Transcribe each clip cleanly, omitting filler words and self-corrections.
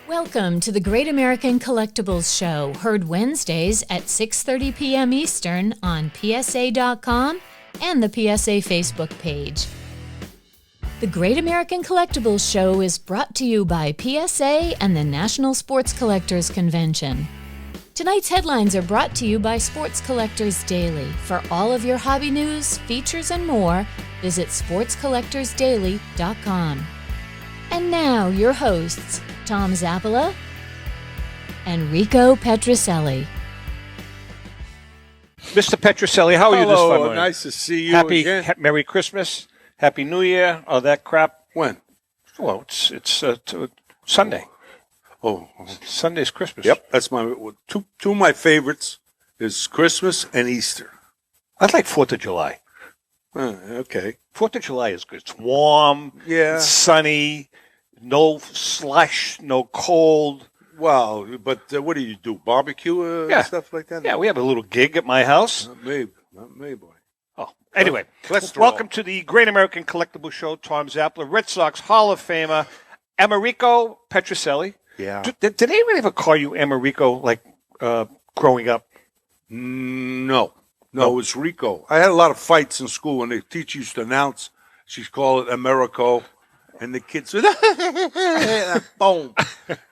Welcome to the Great American Collectibles Show, heard Wednesdays at 6:30 p.m. Eastern on PSA.com and the PSA Facebook page. The Great American Collectibles Show is brought to you by PSA and the National Sports Collectors Convention. Tonight's headlines are brought to you by Sports Collectors Daily. For all of your hobby news, features, and more, visit sportscollectorsdaily.com. And now, your hosts, Tom Zappala and Rico Petrocelli. Mr. Petrocelli, how are you this fine morning? Nice to see you again. Merry Christmas, Happy New Year, all that crap. When? Well, it's Sunday. Oh, Sunday's Christmas. Yep, that's my two of my favorites is Christmas and Easter. I like 4th of July. Okay. 4th of July is good. It's warm, Yeah. it's sunny, no slush, no cold. Wow, but what do you do? Barbecue Yeah. and stuff like that? Yeah, we have a little gig at my house. Not me, boy. Oh, anyway, Cholesterol. welcome to the Great American Collectibles Show. Tom Zappala, Red Sox Hall of Famer, Rico Petrocelli. Yeah. Did anyone ever call you Rico, like growing up? No, it was Rico. I had a lot of fights in school when the teacher used to announce. She'd call it Americo, and the kids would, boom,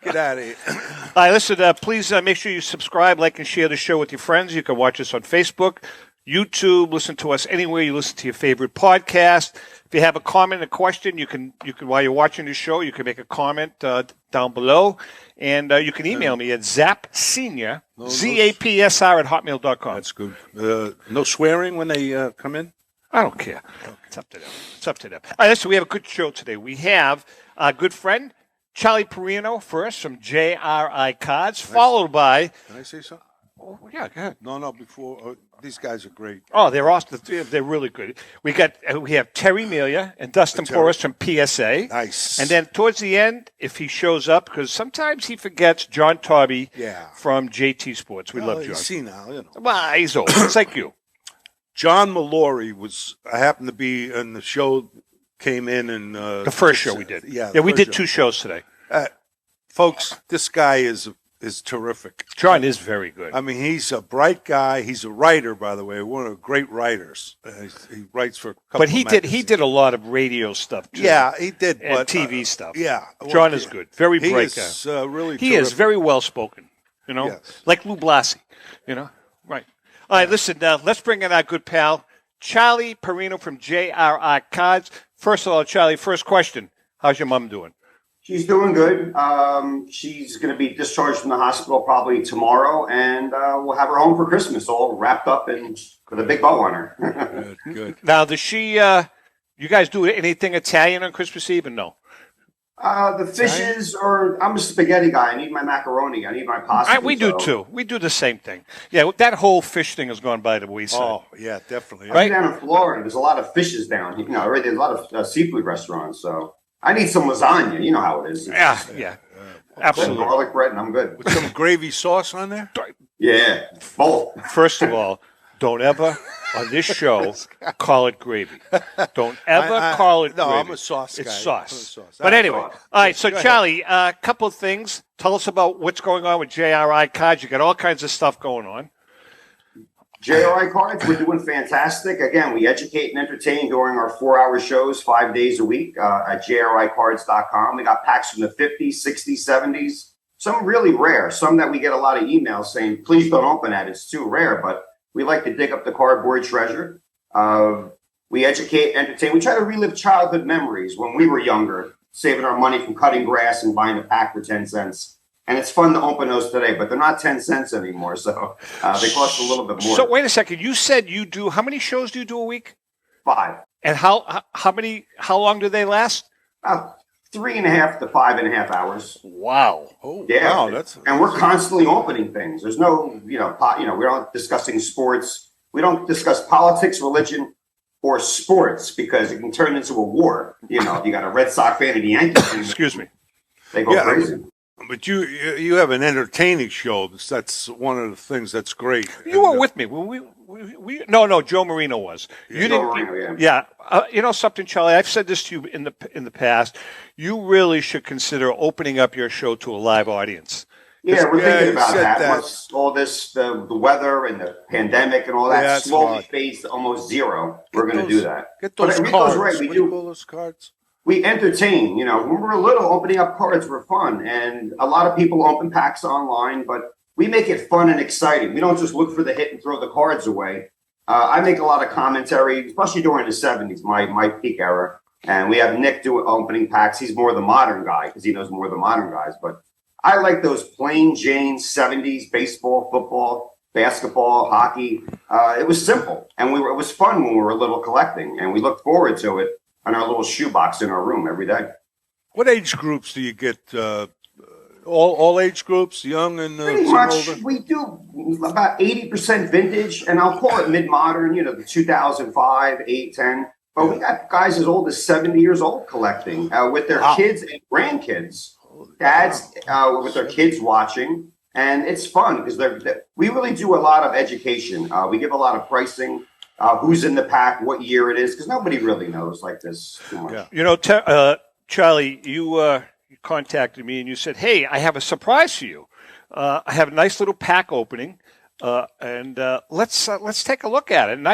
get out of here. All right, listen, please make sure you subscribe, like, and share the show with your friends. You can watch us on Facebook, YouTube, listen to us anywhere you listen to your favorite podcast. If you have a comment, a question, you can while you're watching the show, you can make a comment down below, and you can email me at zapsenior, ZAPSR at hotmail.com. That's good. No swearing when they come in? I don't care. It's up to them. All right, listen, we have a good show today. We have our good friend, Charlie Parrino, first from JRI Cards, followed by... Can I say something? Oh, yeah, go ahead. No, before. These guys are great. Oh, they're awesome. They're really good. We have Terry, Melia, and Dustin Porras from PSA. Nice. And then towards the end, if he shows up, because sometimes he forgets, John Taube from JT Sports. We love John. He's senile, you know. Well, he's old. It's like you. John Mallory I happened to be in the show, came in and... The first show we did. Yeah, we did 2 shows today. Folks, this guy is terrific. John is very good. I mean, he's a bright guy. He's a writer, by the way, one of the great writers. He writes for a couple But of he magazines. did a lot of radio stuff, too. Yeah, he did. And but, TV stuff. Yeah. John is good. Very bright guy. He is really He terrific. is very well-spoken, Yes. like Lou Blasi, Right. All right, listen, let's bring in our good pal, Charlie Parrino from JRI Cards. First of all, Charlie, first question. How's your mom doing? She's doing good. She's going to be discharged from the hospital probably tomorrow, and we'll have her home for Christmas, all wrapped up and with a big bow on her. Good. Now, does she, you guys do anything Italian on Christmas Eve or no? The fishes, I'm a spaghetti guy. I need my macaroni. I need my pasta. We do too. We do the same thing. Yeah, that whole fish thing has gone by the wayside. Oh, yeah, definitely. Right? Down in Florida, there's a lot of fishes down here. There's a lot of seafood restaurants, so I need some lasagna. You know how it is. Yeah. Absolutely. Garlic bread, and I'm good. With some gravy sauce on there? Yeah, both. First of all, don't ever on this show call it gravy. Don't ever call it gravy. No, I'm a sauce guy. It's sauce. I'm a sauce. But anyway, all right, so Charlie, a couple of things. Tell us about what's going on with JRI Cards. You got all kinds of stuff going on. JRI Cards, we're doing fantastic. Again, we educate and entertain during our 4-hour shows 5 days a week at JRICards.com. We got packs from the 50s, 60s, 70s. Some really rare. Some that we get a lot of emails saying, please don't open that. It's too rare. But we like to dig up the cardboard treasure. We educate, entertain. We try to relive childhood memories when we were younger, saving our money from cutting grass and buying a pack for 10 cents. And it's fun to open those today, but they're not 10 cents anymore, so they cost a little bit more. So wait a second. You said you do, how many shows do you do a week? 5. And how long do they last? 3.5 to 5.5 hours. Wow. Oh, Yeah. wow. And we're constantly opening things. There's no, we're not discussing sports. We don't discuss politics, religion, or sports because it can turn into a war. You got a Red Sox fan and a Yankee fan. Excuse me. They go crazy. But you have an entertaining show. That's one of the things that's great. You were with me when No, Joe Marino was. You Joe didn't. Marino, Yeah. You know something, Charlie? I've said this to you in the past. You really should consider opening up your show to a live audience. Yeah, we're thinking you about said that. that. Once all this, the weather and the pandemic and all that Yeah, it's slowly hard. fades to almost zero, we're going to do that. Get those Rico's cards. right. What We do you do. call those cards? We entertain. You know, when we were little, opening up cards were fun, and a lot of people open packs online, but we make it fun and exciting. We don't just look for the hit and throw the cards away. I make a lot of commentary, especially during the 70s, my peak era. And we have Nick do opening packs. He's more the modern guy because he knows more of the modern guys. But I like those plain Jane 70s baseball, football, basketball, hockey. It was simple, and it was fun when we were little collecting, and we looked forward to it on our little shoebox in our room every day. What age groups do you get? All age groups, young and Pretty some much, older? we do about 80% vintage, and I'll call it mid-modern, you know, the 2005, 8, 10. But we got guys as old as 70 years old collecting with their kids and grandkids. Dads with their kids watching, and it's fun because we really do a lot of education. We give a lot of pricing, who's in the pack, what year it is, because nobody really knows like this too much. Yeah. You know, Charlie, you contacted me and you said, "Hey, I have a surprise for you. I have a nice little pack opening, and let's take a look at it." And the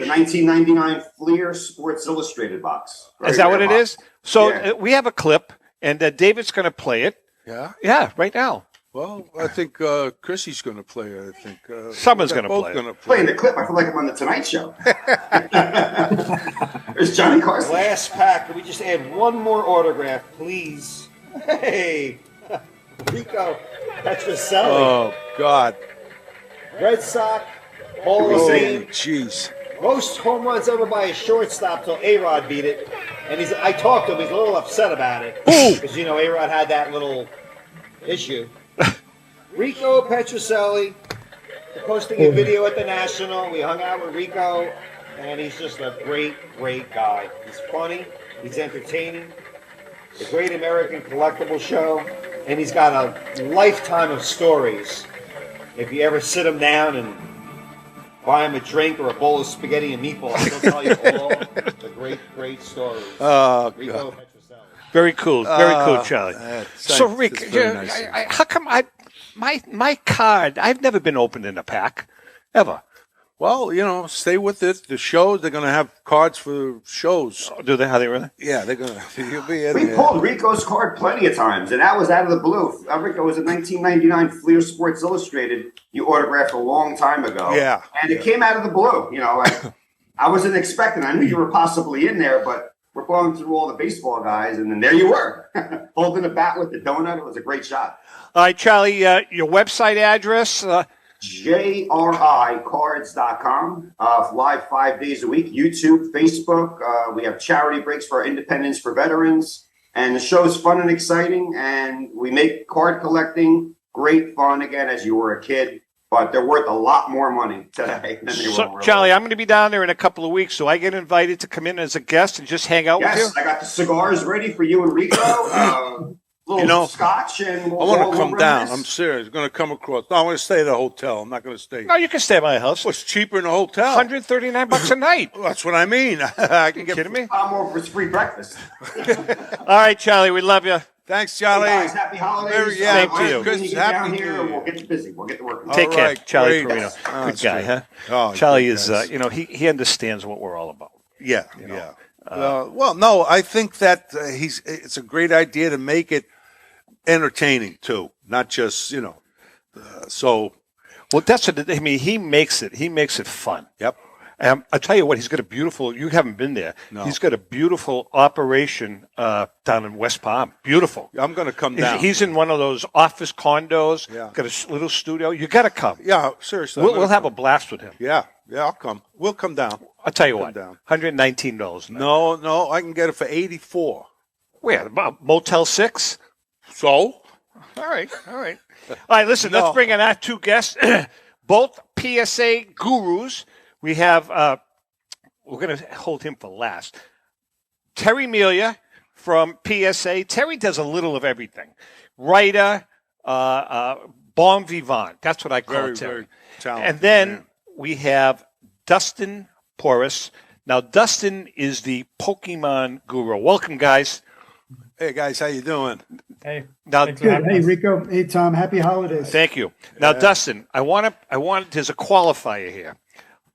1999 Fleer Sports Illustrated box. Is that what it is? So Yeah. we have a clip, and David's going to play it. Yeah. Yeah, right now. Well, I think Chrissy's going to play it. I think Someone's they're gonna both play it. gonna Playing the clip, I feel like I'm on the Tonight Show. There's Johnny Carson. Last pack. Can we just add one more autograph, please? Hey, Rico Petrocelli, Oh God! Red Sox, Hall of Oh, Fame, jeez! most home runs ever by a shortstop till A-Rod beat it. And I talked to him. He's a little upset about it because you know A-Rod had that little issue. Rico Petrocelli, we're posting a video at the National. We hung out with Rico, and he's just a great, great guy. He's funny. He's entertaining. The Great American Collectibles Show, and he's got a lifetime of stories. If you ever sit him down and buy him a drink or a bowl of spaghetti and meatballs, he'll tell you all the great, great stories. Oh Rico God! Petrocelli. Very cool, Charlie. So, Thanks. Rick, That's very nice of you. how come my card? I've never been opened in a pack, ever. Well, you know, stay with it. The shows, they're going to have cards for shows. Do they? How they really? Yeah, they're going to. You'll be in We there. pulled Rico's card plenty of times, and that was out of the blue. Rico was a 1999 Fleer Sports Illustrated you autographed a long time ago. Yeah. And it came out of the blue. You know, I wasn't expecting. I knew you were possibly in there, but we're going through all the baseball guys, and then there you were, holding the bat with the donut. It was a great shot. All right, Charlie, your website address. JRI Cards.com. Live 5 days a week. YouTube, Facebook. We have charity breaks for our Independence for Veterans. And the show is fun and exciting. And we make card collecting great fun again as you were a kid. But they're worth a lot more money today than they were. So, Charlie, I'm going to be down there in a couple of weeks, so I get invited to come in as a guest and just hang out with you? Yes, I got the cigars ready for you and Rico. Little scotch and I want to come down. I'm serious. I'm going to come across. No, I'm going to stay at a hotel. I'm not going to stay. No, you can stay at my house. What's cheaper in a hotel? $139 a night. Well, that's what I mean. I can get. Kidding me? I'm over for free breakfast. All right, Charlie, we love you. Thanks, Charlie. Hey guys, happy holidays. Same to you. When you get down Happy here, New Year. we'll get busy. We'll get to work. Take care, right, Charlie great. Parrino. Oh, Good that's guy, great. huh? Oh, Charlie good is, guys. he understands what we're all about. Yeah, yeah. Well, no, I think that it's a great idea to make it entertaining too, not just so. Well, that's what I mean. He makes it fun. Yep. I'll tell you what. He's got a beautiful. You haven't been there. No. He's got a beautiful operation down in West Palm. Beautiful. I'm going to come down. He's in one of those office condos. Yeah. Got a little studio. You got to come. Yeah, seriously. We'll have a blast with him. Yeah, I'll come. We'll come down. I'll tell you Come what. down. $119. No, I can get it for 84. Where? Motel 6? So All right. All right, listen, No. let's bring in our two guests, both PSA gurus. We have, we're going to hold him for last. Terry Melia from PSA. Terry does a little of everything. Writer, bon vivant. That's what I call very, Terry. very talented. And then man. we have Dustin Porras. Now, Dustin is the Pokemon guru. Welcome, guys. Hey, guys, how you doing? Hey, now, thanks for Good. having Hey, us. Rico. Hey, Tom. Happy holidays. Thank you. Now, Dustin, I want there's a qualifier here.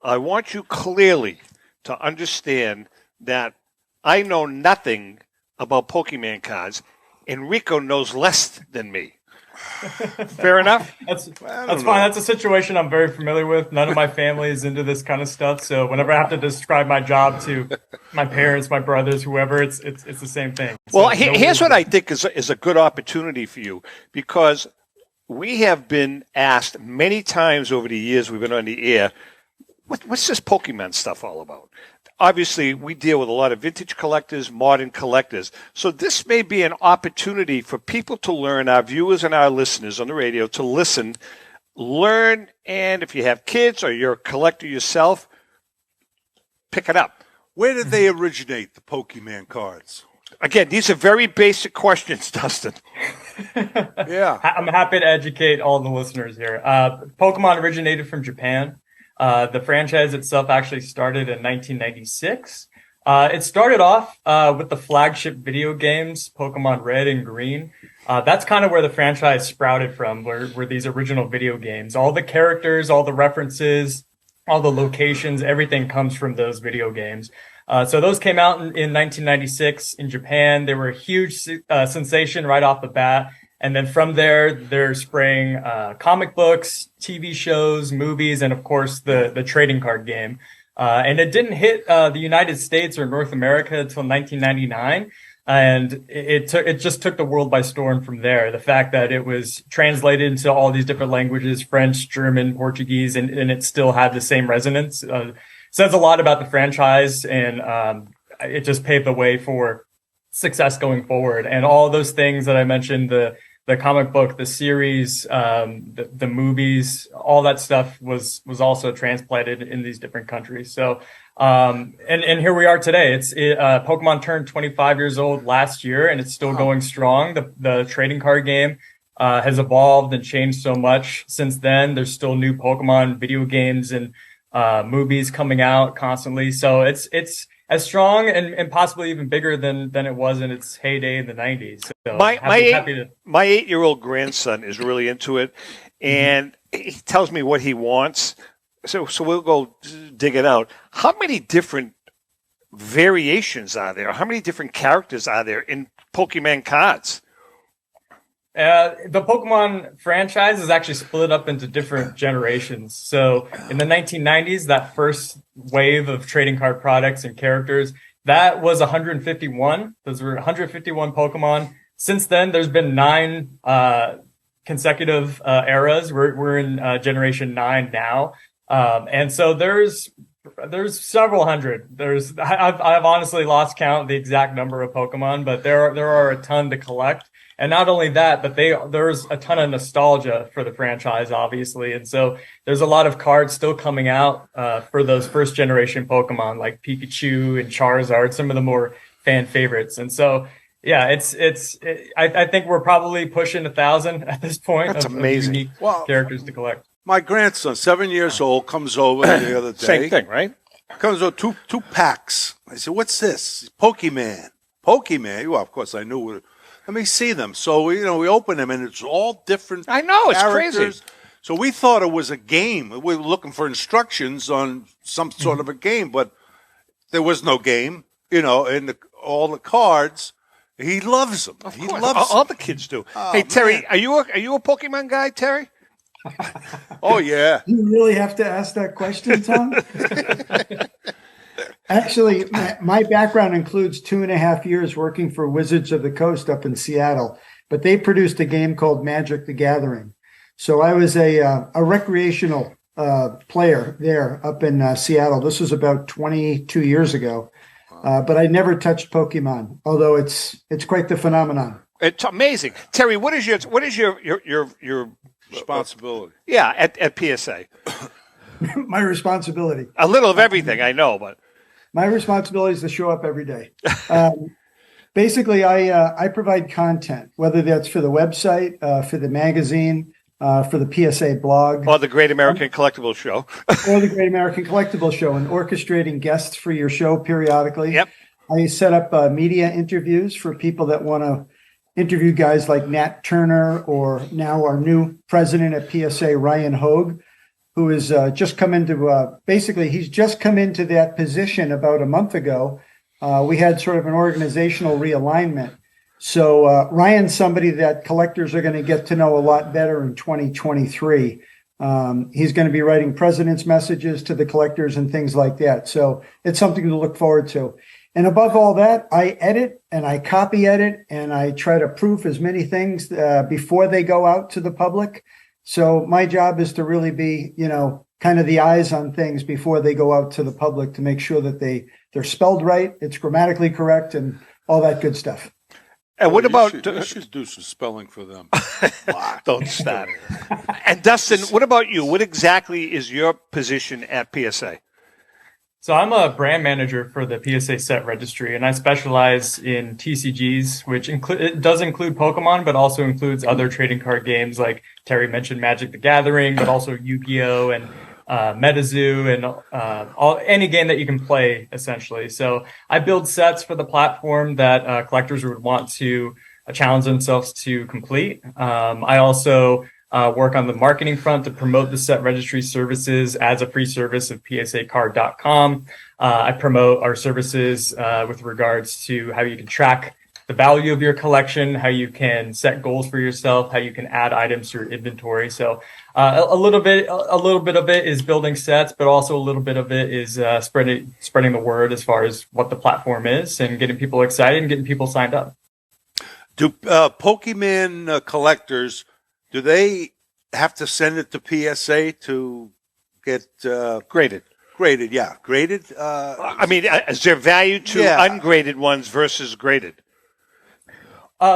I want you clearly to understand that I know nothing about Pokemon cards, and Rico knows less than me. Fair enough? That's fine. That's a situation I'm very familiar with. None of my family is into this kind of stuff, so whenever I have to describe my job to my parents, my brothers, whoever, it's the same thing. Well, So here's what I think is a good opportunity for you, because we have been asked many times over the years we've been on the air, what's this Pokemon stuff all about? Obviously, we deal with a lot of vintage collectors, modern collectors. So this may be an opportunity for people to learn, our viewers and our listeners on the radio, to listen, learn, and if you have kids or you're a collector yourself, pick it up. Where did they originate, the Pokemon cards? Again, these are very basic questions, Dustin. Yeah. I'm happy to educate all the listeners here. Pokemon originated from Japan. The franchise itself actually started in 1996. It started off with the flagship video games, Pokemon Red and Green. That's kind of where the franchise sprouted from, were these original video games. All the characters, all the references, all the locations, everything comes from those video games. So those came out in 1996 in Japan. They were a huge sensation right off the bat. And then from there, they're spraying comic books, TV shows, movies, and of course the trading card game. And it didn't hit the United States or North America until 1999, and it just took the world by storm from there. The fact that it was translated into all these different languages, French, German, Portuguese, and it still had the same resonance, says a lot about the franchise, and it just paved the way for success going forward. And all those things that I mentioned, the comic book, the series, the movies, all that stuff was also transplanted in these different countries. So, and here we are today. Pokemon turned 25 years old last year, and it's still going strong. The trading card game has evolved and changed so much since then. There's still new Pokemon video games and movies coming out constantly. So it's as strong and possibly even bigger than it was in its heyday in the 90s. So My happy 8-year-old grandson is really into it, and he tells me what he wants. So we'll go dig it out. How many different variations are there? How many different characters are there in Pokemon cards? The Pokemon franchise is actually split up into different generations. So in the 1990s, that first wave of trading card products and characters, that was 151. Those were 151 Pokemon. Since then, there's been 9 consecutive eras. We're in generation 9 now. And so there's several hundred. I've honestly lost count the exact number of Pokemon, but there are a ton to collect. And not only that, but there's a ton of nostalgia for the franchise, obviously. And so there's a lot of cards still coming out for those first generation Pokemon like Pikachu and Charizard, some of the more fan favorites. And so, yeah, I think we're probably pushing 1,000 at this point. That's of amazing. unique characters to collect. My grandson, 7 years old, comes over the other day. Same thing, right? Comes over two packs. I said, "What's this?" Pokemon. Well, of course, I knew. Let me see them. So we open them, and it's all different. I know, it's characters. crazy. So we thought it was a game. We were looking for instructions on some sort of a game, but there was no game. And all the cards. He loves them. Of He course, loves all them. the kids do. Oh, Hey, Terry, man. are you a Pokemon guy, Terry? Oh yeah. You really have to ask that question, Tom? Actually, my background includes 2.5 years working for Wizards of the Coast up in Seattle, but they produced a game called Magic the Gathering. So I was a recreational player there up in Seattle. This was about 22 years ago, but I never touched Pokemon, although it's quite the phenomenon. It's amazing, Terry. What is your Responsibility. yeah at PSA? My responsibility. A little of everything, I know, but My responsibility is to show up every day. Basically, I provide content, whether that's for the website, for the magazine, for the PSA blog. Or the Great American Collectibles Show. Or the Great American Collectibles Show, and orchestrating guests for your show periodically. Yep. I set up media interviews for people that want to interview guys like Nat Turner, or now our new president at PSA, Ryan Hogue, who has just come into, basically he's just come into that position about a month ago. We had sort of an organizational realignment. So Ryan's somebody that collectors are going to get to know a lot better in 2023. He's going to be writing president's messages to the collectors and things like that. So it's something to look forward to. And above all that, I edit and I copy edit and I try to proof as many things before they go out to the public. So my job is to really be, kind of the eyes on things before they go out to the public, to make sure that they're spelled right, it's grammatically correct, and all that good stuff. And what about... You should do some spelling for them. Don't start. And Dustin, what about you? What exactly is your position at PSA? So I'm a brand manager for the PSA set registry, and I specialize in TCGs, which it does include Pokemon, but also includes other trading card games like Terry mentioned Magic the Gathering, but also Yu-Gi-Oh! And MetaZoo and any game that you can play, essentially. So I build sets for the platform that collectors would want to challenge themselves to complete. I also work on the marketing front to promote the set registry services as a free service of psacard.com. I promote our services with regards to how you can track the value of your collection, how you can set goals for yourself, how you can add items to your inventory. So a little bit of it is building sets, but also a little bit of it is spreading the word as far as what the platform is and getting people excited and getting people signed up. Do Pokemon collectors, do they have to send it to PSA to get graded? Graded, yeah. Graded? I mean, is there value to ungraded ones versus graded?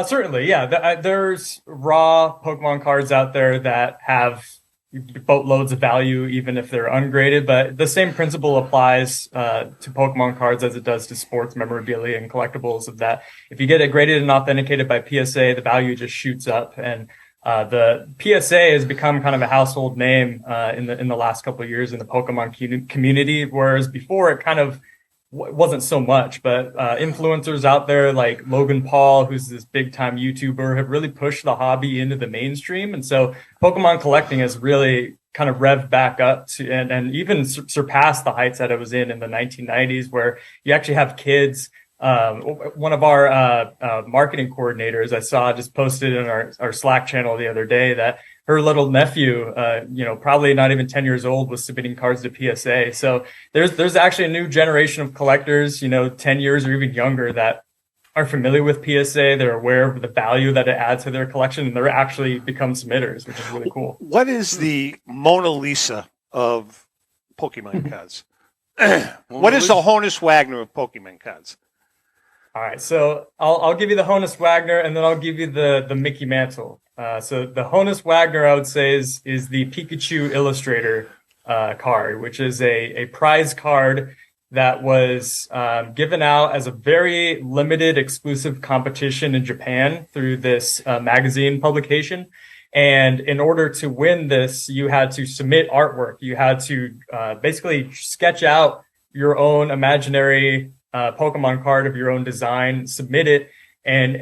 Certainly, yeah. There's raw Pokemon cards out there that have boatloads of value, even if they're ungraded. But the same principle applies to Pokemon cards as it does to sports memorabilia and collectibles. Of that, if you get it graded and authenticated by PSA, the value just shoots up. And the PSA has become kind of a household name in the last couple of years in the Pokemon community, whereas before it kind of wasn't so much, but influencers out there like Logan Paul, who's this big time YouTuber, have really pushed the hobby into the mainstream. And so Pokemon collecting has really kind of revved back up to and even surpassed the heights that it was in the 1990s, where you actually have kids. One of our marketing coordinators I saw just posted in our Slack channel the other day that her little nephew, probably not even 10 years old, was submitting cards to PSA. So there's actually a new generation of collectors, 10 years or even younger, that are familiar with PSA. They're aware of the value that it adds to their collection, and they're actually become submitters, which is really cool. What is the Mona Lisa of Pokemon cards? What is the Honus Wagner of Pokemon cards? All right, so I'll give you the Honus Wagner, and then I'll give you the Mickey Mantle. So the Honus Wagner, I would say, is the Pikachu Illustrator card, which is a prize card that was given out as a very limited exclusive competition in Japan through this magazine publication. And in order to win this, you had to submit artwork. You had to basically sketch out your own imaginary Pokemon card of your own design, submit it. And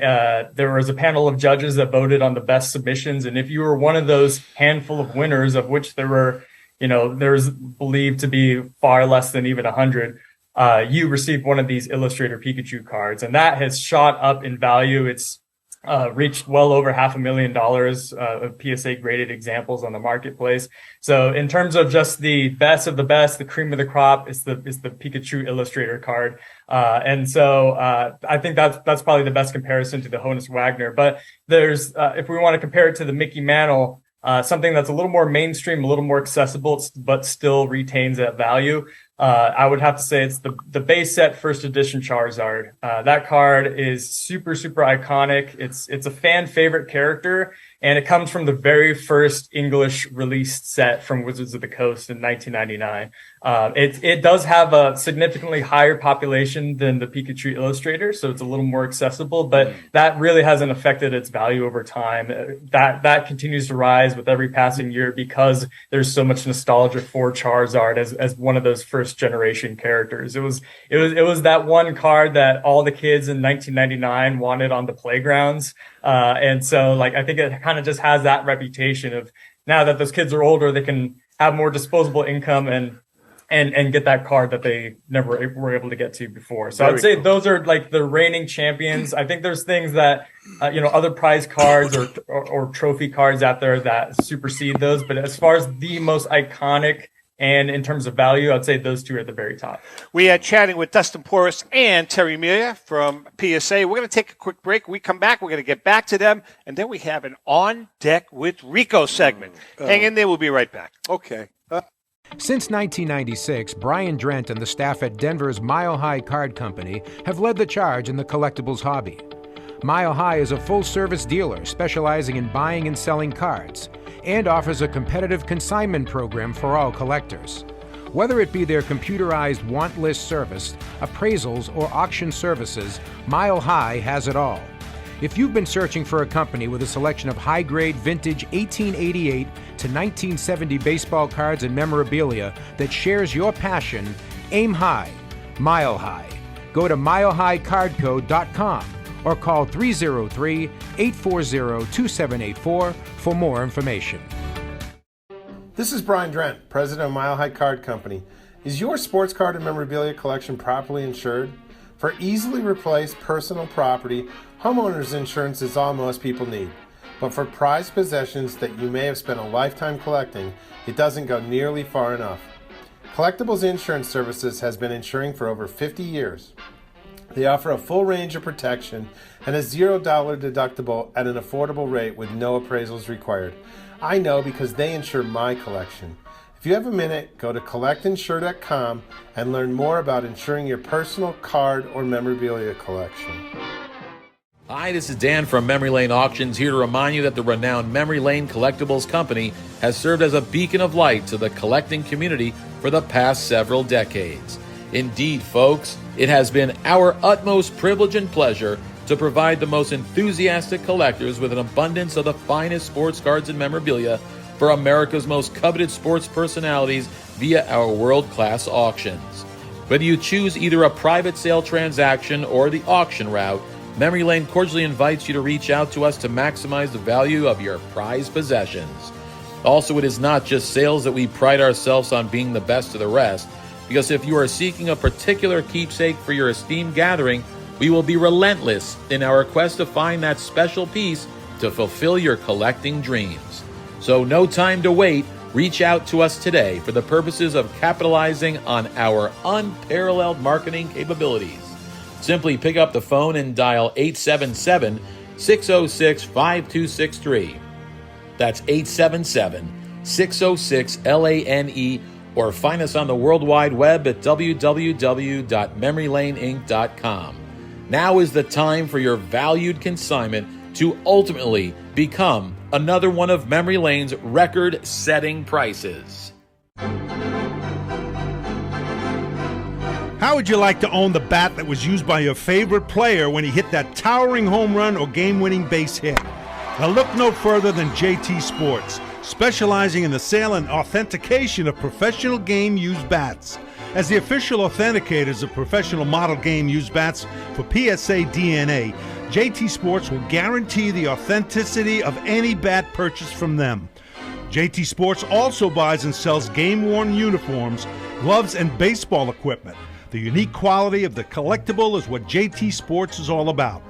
there was a panel of judges that voted on the best submissions. And if you were one of those handful of winners, of which there were, there's believed to be far less than even 100, you received one of these Illustrator Pikachu cards. And that has shot up in value. It's reached well over $500,000 of PSA graded examples on the marketplace. So in terms of just the best of the best, the cream of the crop is the Pikachu Illustrator card. And so I think that's probably the best comparison to the Honus Wagner. But there's if we want to compare it to the Mickey Mantle, something that's a little more mainstream, a little more accessible, but still retains that value. I would have to say it's the base set first edition Charizard. That card is super, super iconic. It's a fan favorite character, and it comes from the very first English released set from Wizards of the Coast in 1999. It does have a significantly higher population than the Pikachu Illustrator, so it's a little more accessible, but that really hasn't affected its value over time. That continues to rise with every passing year because there's so much nostalgia for Charizard as one of those first generation characters. It was that one card that all the kids in 1999 wanted on the playgrounds. And so like, I think it kind of just has that reputation of now that those kids are older, they can have more disposable income and get that card that they never were able to get to before. So I'd say those are like the reigning champions. I think there's things that, other prize cards or trophy cards out there that supersede those. But as far as the most iconic and in terms of value, I'd say those two are at the very top. We are chatting with Dustin Porras and Terry Melia from PSA. We're going to take a quick break. When we come back, we're going to get back to them. And then we have an On Deck with Rico segment. Hang in there. We'll be right back. Okay. Since 1996, Brian Drent and the staff at Denver's Mile High Card Company have led the charge in the collectibles hobby. Mile High is a full-service dealer specializing in buying and selling cards and offers a competitive consignment program for all collectors. Whether it be their computerized want list service, appraisals, or auction services, Mile High has it all. If you've been searching for a company with a selection of high-grade vintage 1888 to 1970 baseball cards and memorabilia that shares your passion, aim high, Mile High. Go to milehighcardco.com or call 303-840-2784 for more information. This is Brian Drent, president of Mile High Card Company. Is your sports card and memorabilia collection properly insured? For easily replaced personal property, homeowners insurance is all most people need. But for prized possessions that you may have spent a lifetime collecting, it doesn't go nearly far enough. Collectables Insurance Services has been insuring for over 50 years. They offer a full range of protection and a $0 deductible at an affordable rate with no appraisals required. I know because they insure my collection. If you have a minute, go to collectinsure.com and learn more about insuring your personal card or memorabilia collection. Hi, this is Dan from Memory Lane Auctions, here to remind you that the renowned Memory Lane Collectibles Company has served as a beacon of light to the collecting community for the past several decades. Indeed, folks, it has been our utmost privilege and pleasure to provide the most enthusiastic collectors with an abundance of the finest sports cards and memorabilia for America's most coveted sports personalities via our world-class auctions. Whether you choose either a private sale transaction or the auction route, Memory Lane cordially invites you to reach out to us to maximize the value of your prized possessions. Also, it is not just sales that we pride ourselves on being the best of the rest, because if you are seeking a particular keepsake for your esteemed gathering, we will be relentless in our quest to find that special piece to fulfill your collecting dreams. So no time to wait. Reach out to us today for the purposes of capitalizing on our unparalleled marketing capabilities. Simply pick up the phone and dial 877-606-5263. That's 877-606-LANE, or find us on the World Wide Web at www.memorylaneinc.com. Now is the time for your valued consignment to ultimately become another one of Memory Lane's record-setting prices. How would you like to own the bat that was used by your favorite player when he hit that towering home run or game-winning base hit? Now look no further than JT Sports, specializing in the sale and authentication of professional game-used bats. As the official authenticators of professional model game-used bats for PSA DNA, JT Sports will guarantee the authenticity of any bat purchased from them. JT Sports also buys and sells game-worn uniforms, gloves, and baseball equipment. The unique quality of the collectible is what JT Sports is all about.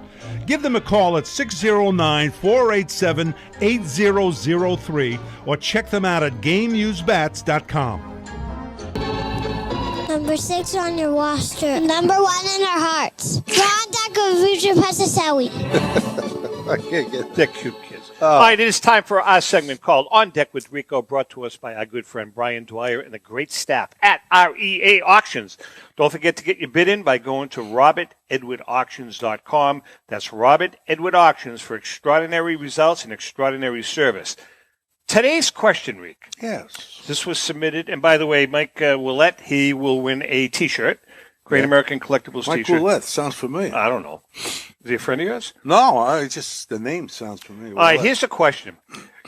Give them a call at 609-487-8003 or check them out at GameUseBats.com. Number 6 on your roster. Number 1 in our hearts. John Taube, Petrocelli. I can't get. They're cute kids. All right, it is time for our segment called On Deck with Rico, brought to us by our good friend Brian Dwyer and the great staff at REA Auctions. Don't forget to get your bid in by going to robertedwardauctions.com. That's Robert Edward Auctions for extraordinary results and extraordinary service. Today's question, Rick. Yes. This was submitted, and by the way, Mike Willett, he will win a T-shirt. Great American Collectibles Mike T-shirt. Willett sounds familiar. I don't know. Is he a friend of yours? No, the name sounds familiar. All right, here's a question.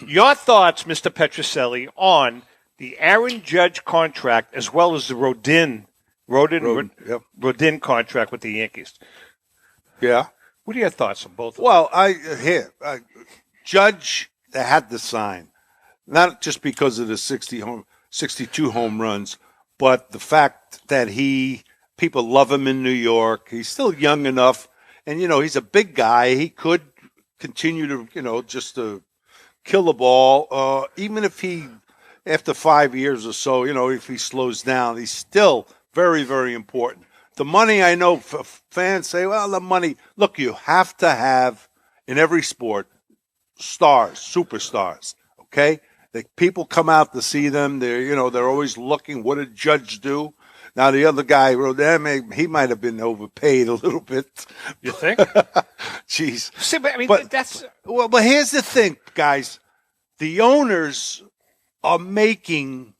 Your thoughts, Mr. Petrocelli, on the Aaron Judge contract as well as the Rodin contract with the Yankees. Yeah. What are your thoughts on both of them? Well, Judge had to sign, not just because of the 62 home runs, but the fact that people love him in New York. He's still young enough, and he's a big guy. He could continue to just to kill the ball, even if after 5 years or so, if he slows down, he's still very, very important. The money, I know fans say, well, the money. Look, you have to have in every sport stars, superstars. Okay, people come out to see them. They're always looking. What did Judge do? Now, the other guy, Rodin, he might have been overpaid a little bit. You think? Jeez. See, but that's... Well, but here's the thing, guys. The owners are making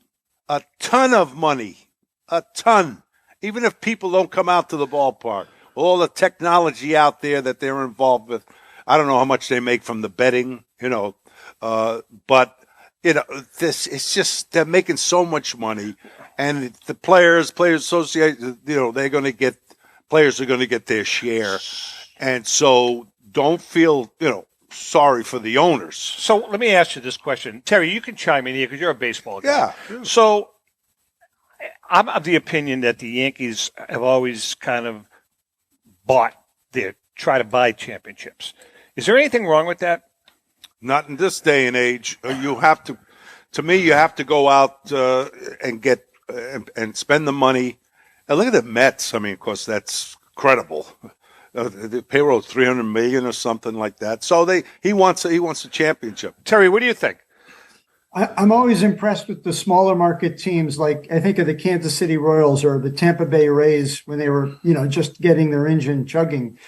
a ton of money. A ton. Even if people don't come out to the ballpark. All the technology out there that they're involved with. I don't know how much they make from the betting, but, it's just, they're making so much money. And the Players Association, players are going to get their share. And so don't feel, sorry for the owners. So let me ask you this question. Terry, you can chime in here because you're a baseball guy. Yeah. So I'm of the opinion that the Yankees have always kind of try to buy championships. Is there anything wrong with that? Not in this day and age. You have to go out and get and spend the money. And look at the Mets. I mean, of course, that's credible. The payroll is $300 million or something like that. So he wants a championship. Terry, what do you think? I'm always impressed with the smaller market teams. Like I think of the Kansas City Royals or the Tampa Bay Rays when they were, just getting their engine chugging,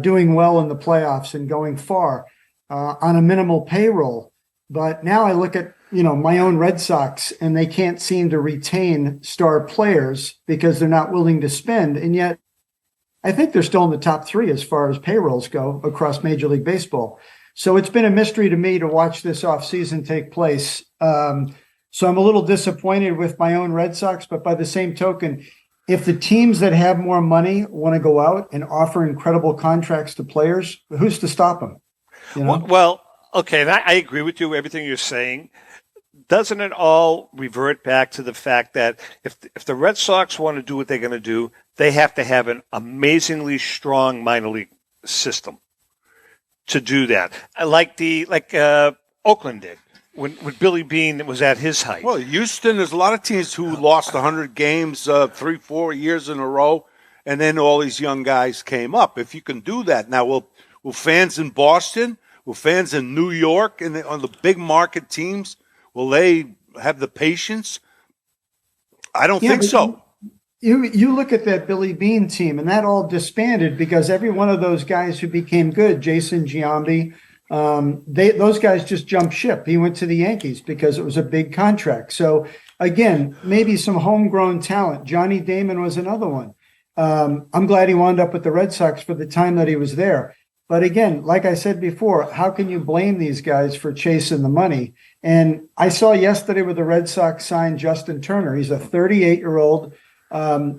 doing well in the playoffs and going far on a minimal payroll. But now I look at, my own Red Sox, and they can't seem to retain star players because they're not willing to spend. And yet I think they're still in the top 3 as far as payrolls go across Major League Baseball. So it's been a mystery to me to watch this offseason take place. So I'm a little disappointed with my own Red Sox, but by the same token, if the teams that have more money want to go out and offer incredible contracts to players, who's to stop them? Well, okay, and I agree with you, everything you're saying. Doesn't it all revert back to the fact that if the Red Sox want to do what they're going to do, they have to have an amazingly strong minor league system to do that, like Oakland did when Billy Beane was at his height. Well, Houston, there's a lot of teams who lost 100 games 3-4 years in a row, and then all these young guys came up. If you can do that, now will fans in Boston, will fans in New York, and on the big market teams, will they have the patience? I don't think so. You look at that Billy Beane team, and that all disbanded because every one of those guys who became good, Jason Giambi, those guys just jumped ship. He went to the Yankees because it was a big contract. So again, maybe some homegrown talent. Johnny Damon was another one. I'm glad he wound up with the Red Sox for the time that he was there. But again, like I said before, how can you blame these guys for chasing the money? And I saw yesterday where the Red Sox signed Justin Turner. He's a 38-year-old.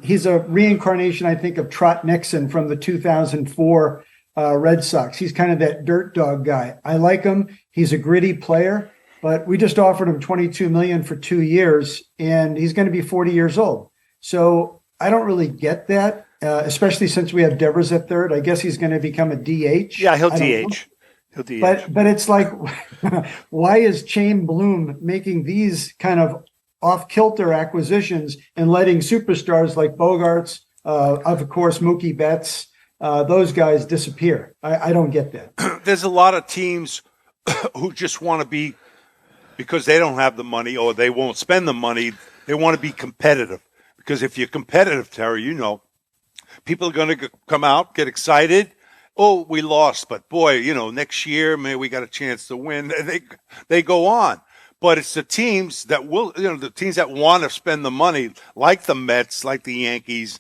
He's a reincarnation, I think, of Trot Nixon from the 2004 Red Sox. He's kind of that dirt dog guy. I like him. He's a gritty player, but we just offered him $22 million for 2 years, and he's going to be 40 years old. So I don't really get that, especially since we have Devers at third. I guess he's going to become a DH. Yeah, he'll DH. He'll DH. But it's like, why is Chaim Bloom making these kind of off-kilter acquisitions and letting superstars like Bogarts, of course, Mookie Betts, those guys disappear. I don't get that. There's a lot of teams who just want to be, because they don't have the money or they won't spend the money, they want to be competitive. Because if you're competitive, Terry, people are going to come out, get excited. Oh, we lost, but boy, next year, maybe we got a chance to win. They go on. But it's the teams that will, the teams that want to spend the money, like the Mets, like the Yankees,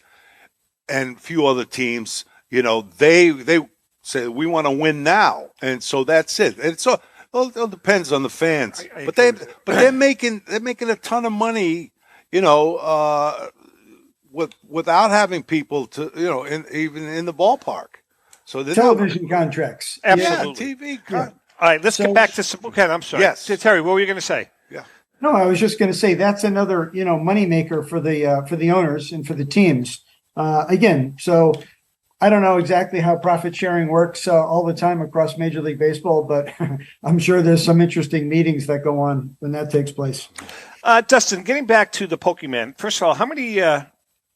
and a few other teams, they say we want to win now. And so that's it. And so it all depends on the fans. But they're making a ton of money, without having people to, even in the ballpark. So television contracts. Absolutely. Yeah, TV. All right, let's get back to some. Okay, I'm sorry. Yes. So, Terry, what were you going to say? Yeah. No, I was just going to say that's another, moneymaker for the owners and for the teams. Again, so I don't know exactly how profit sharing works all the time across Major League Baseball, but I'm sure there's some interesting meetings that go on when that takes place. Dustin, getting back to the Pokemon, first of all, how many?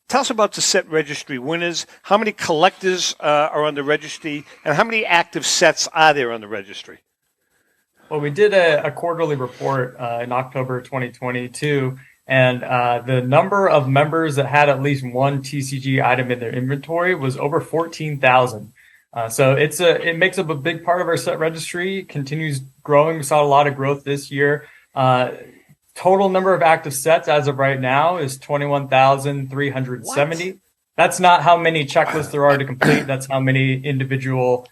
Tell us about the set registry winners. How many collectors are on the registry, and how many active sets are there on the registry? Well, we did a quarterly report in October 2022, and the number of members that had at least one TCG item in their inventory was over 14,000. So it makes up a big part of our set registry. Continues growing. We saw a lot of growth this year. Total number of active sets as of right now is 21,370. That's not how many checklists there are to complete. That's how many individual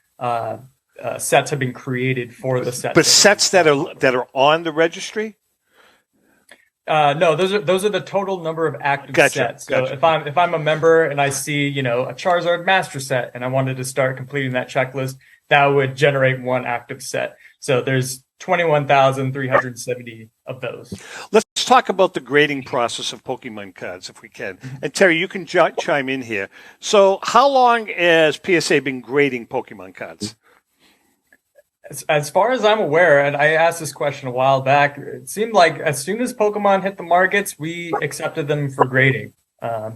sets have been created for the set. But sets that are on the registry? No, those are the total number of active sets. So if I'm a member and I see, a Charizard Master set and I wanted to start completing that checklist, that would generate one active set. So there's 21,370 of those. Let's talk about the grading process of Pokemon cards, if we can. And Terry, you can chime in here. So how long has PSA been grading Pokemon cards? As far as I'm aware, and I asked this question a while back, it seemed like as soon as Pokemon hit the markets, we accepted them for grading.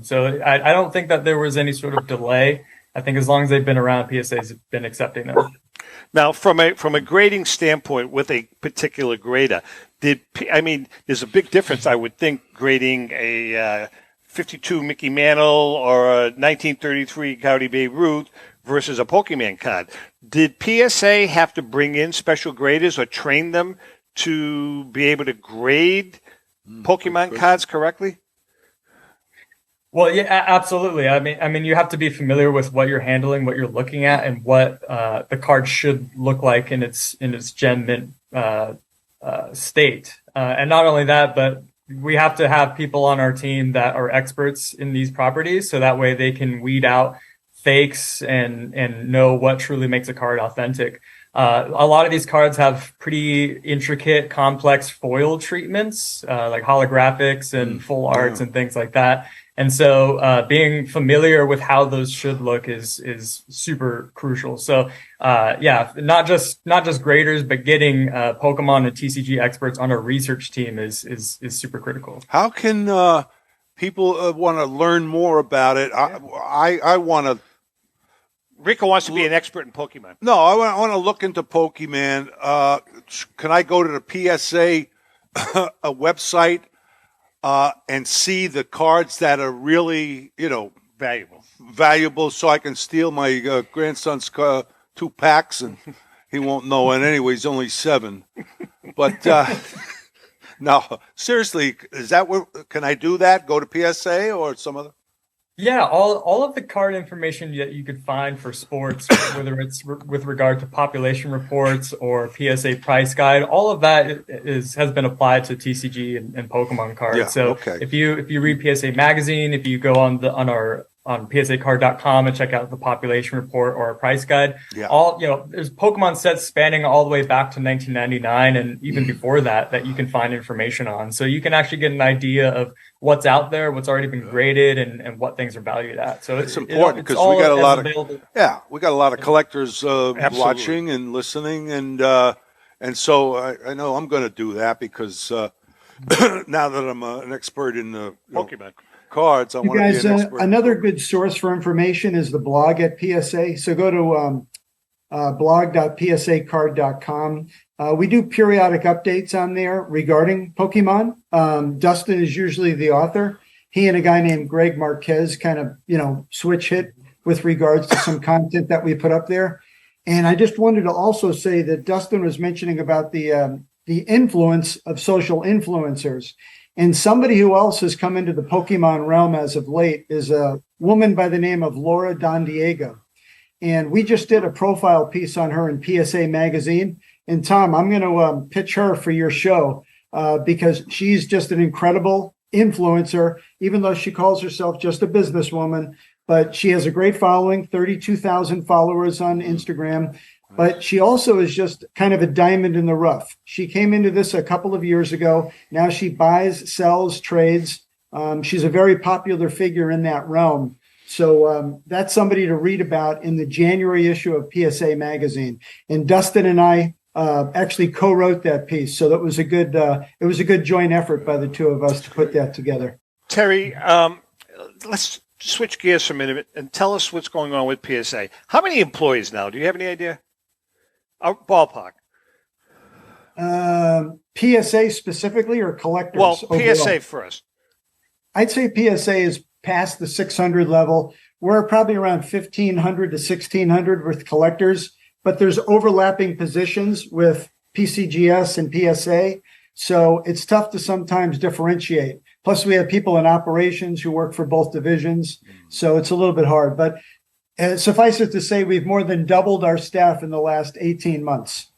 So I don't think that there was any sort of delay. I think as long as they've been around, PSA's been accepting them. Now, from a grading standpoint, with a particular grader, there's a big difference, I would think, grading a 52 Mickey Mantle or a 1933 Gaudy Babe Ruth versus a Pokemon card. Did PSA have to bring in special graders or train them to be able to grade Pokemon cards correctly? Well, yeah, absolutely. I mean, you have to be familiar with what you're handling, what you're looking at, and what the card should look like in its gem mint state. And not only that, but we have to have people on our team that are experts in these properties, so that way they can weed out fakes and know what truly makes a card authentic. A lot of these cards have pretty intricate, complex foil treatments, like holographics and full arts and things like that. And so being familiar with how those should look is super crucial. So not just graders, but getting Pokemon and TCG experts on a research team is super critical. How can people want to learn more about it? I want to. Rico wants to be an expert in Pokemon. No, I want to look into Pokemon. Can I go to the PSA a website and see the cards that are really, valuable, so I can steal my grandson's 2 packs and he won't know it anyway. He's only 7. But no, seriously, is that can I do that? Go to PSA or some other? Yeah, all of the card information that you could find for sports, whether it's with regard to population reports or PSA price guide, all of that has been applied to TCG and Pokemon cards. Yeah, so okay. if you read PSA magazine, if you go on PSAcard.com and check out the population report or a price guide, there's Pokemon sets spanning all the way back to 1999 and even before that you can find information on. So you can actually get an idea of what's out there, what's already been graded, and what things are valued at. So it's important because we got a lot of collectors watching and listening, and so I know I'm going to do that because now that I'm an expert in Pokemon. cards. I You want to guys, be an expert. another good source for information is the blog at PSA. So go to blog.psacard.com. We do periodic updates on there regarding Pokemon. Dustin is usually the author. He and a guy named Greg Marquez kind of, switch hit with regards to some content that we put up there. And I just wanted to also say that Dustin was mentioning about the influence of social influencers. And somebody who else has come into the Pokemon realm as of late is a woman by the name of Laura Don Diego. And we just did a profile piece on her in PSA Magazine. And Tom, I'm going to pitch her for your show because she's just an incredible influencer, even though she calls herself just a businesswoman. But she has a great following, 32,000 followers on Instagram. But she also is just kind of a diamond in the rough. She came into this a couple of years ago. Now she buys, sells, trades. She's a very popular figure in that realm. So that's somebody to read about in the January issue of PSA Magazine. And Dustin and I actually co-wrote that piece. So that was a good joint effort by the two of us to put that together. Terry, let's switch gears for a minute and tell us what's going on with PSA. How many employees now? Do you have any idea? Ballpark. PSA specifically or collectors? Well, overall? PSA first. I'd say PSA is past the 600 level. We're probably around 1,500 to 1,600 with collectors, but there's overlapping positions with PCGS and PSA. So it's tough to sometimes differentiate. Plus, we have people in operations who work for both divisions. So it's a little bit hard. But suffice it to say, we've more than doubled our staff in the last 18 months.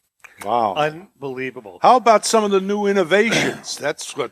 Wow. Unbelievable. How about some of the new innovations? That's what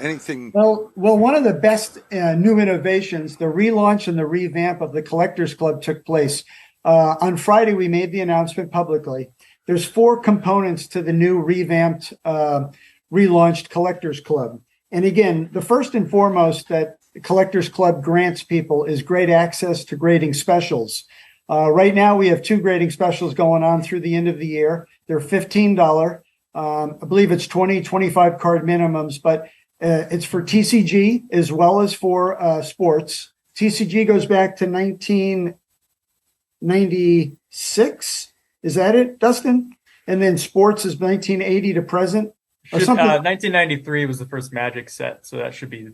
anything. Well, one of the best new innovations, the relaunch and the revamp of the Collectors Club took place. On Friday, we made the announcement publicly. There's 4 components to the new revamped, relaunched Collectors Club. And again, the first and foremost that the Collectors Club grants people is great access to grading specials. Right now, we have 2 grading specials going on through the end of the year. They're $15. I believe it's 20, 25 card minimums, but it's for TCG as well as for sports. TCG goes back to 1996. Is that it, Dustin? And then sports is 1980 to present. 1993 was the first Magic set, so that should be.